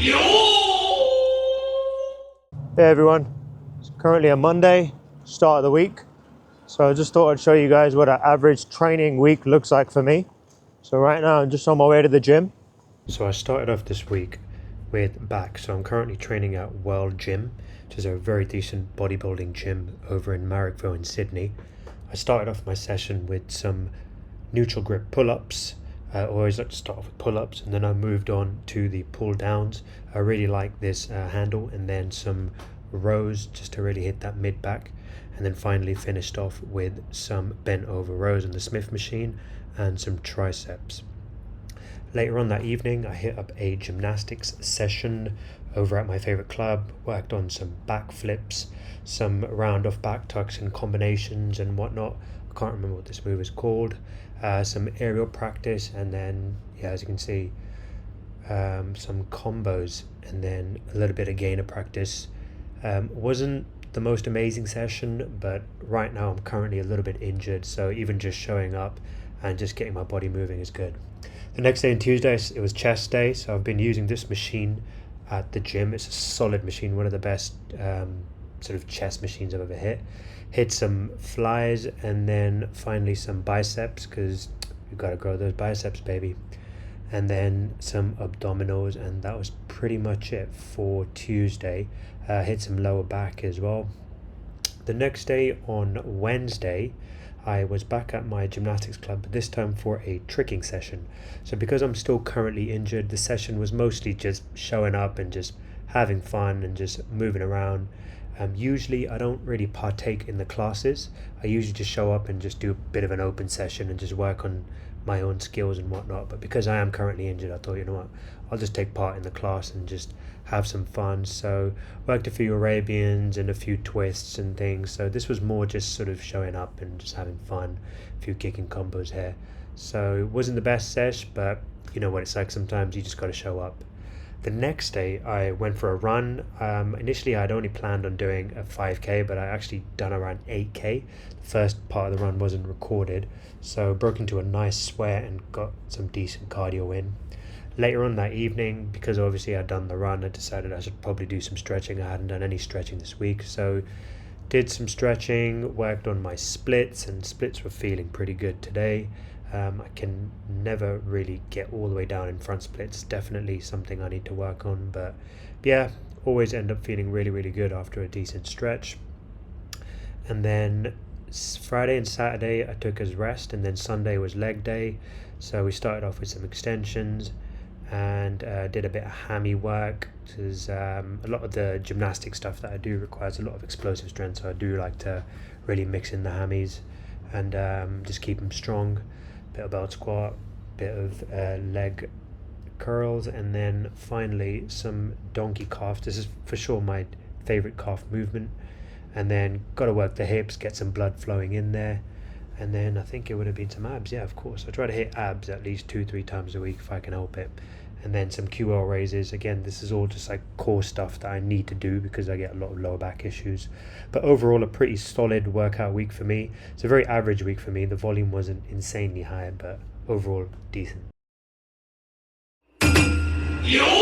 Hey everyone, it's currently a Monday, start of the week. So I just thought I'd show you guys what an average training week looks like for me. So right now I'm just on my way to the gym. So I started off this week with back. So I'm currently training at World Gym, which is a very decent bodybuilding gym over in Marrickville in Sydney. I started off my session with some neutral grip pull-ups. I always like to start off with pull-ups, and then I moved on to the pull downs. I really like this handle, and then some rows just to really hit that mid back, and then finally finished off with some bent over rows on the Smith machine and some triceps. Later on that evening I hit up a gymnastics session over at my favorite club, worked on some back flips, some round off back tucks and combinations and whatnot. I can't remember what this move is called. Some aerial practice, and then as you can see, some combos, and then a little bit of gainer practice. Wasn't the most amazing session, but right now I'm currently a little bit injured, so even just showing up and just getting my body moving is good. The next day on Tuesday, it was chest day, so I've been using this machine at the gym. It's a solid machine, one of the best sort of chest machines I've ever hit some flies, and then finally some biceps, because you've got to grow those biceps, baby, and then some abdominals, and that was pretty much it for Tuesday. Hit some lower back as well. The next day on Wednesday I was back at my gymnastics club, but this time for a tricking session. So because I'm still currently injured, the session was mostly just showing up and just having fun and just moving around. Usually I don't really partake in the classes. I usually just show up and just do a bit of an open session and just work on my own skills and whatnot. But because I am currently injured, I thought, you know what, I'll just take part in the class and just have some fun. So worked a few Arabians and a few twists and things. So this was more just sort of showing up and just having fun, a few kicking combos here. So it wasn't the best sesh, but you know what it's like, sometimes you just got to show up. The next day I went for a run. Initially I'd only planned on doing a 5k, but I actually done around 8k. The first part of the run wasn't recorded, so broke into a nice sweat and got some decent cardio in. Later on that evening, because obviously I'd done the run, I decided I should probably do some stretching. I hadn't done any stretching this week, so did some stretching, worked on my splits, and splits were feeling pretty good today. I can never really get all the way down in front splits. Definitely something I need to work on, but yeah, always end up feeling really, really good after a decent stretch. And then Friday and Saturday I took as rest, and then Sunday was leg day. So we started off with some extensions and did a bit of hammy work, because a lot of the gymnastic stuff that I do requires a lot of explosive strength, so I do like to really mix in the hammies and just keep them strong. Bit of belt squat, bit of leg curls, and then finally some donkey calf. This is for sure my favorite calf movement. And then got to work the hips, get some blood flowing in there. And then I think it would have been some abs. Yeah, of course, I try to hit abs at least 2-3 times a week if I can help it. And then some QL raises. Again, this is all just like core stuff that I need to do because I get a lot of lower back issues. But overall, a pretty solid workout week for me. It's a very average week for me. The volume wasn't insanely high, but overall decent. Yo!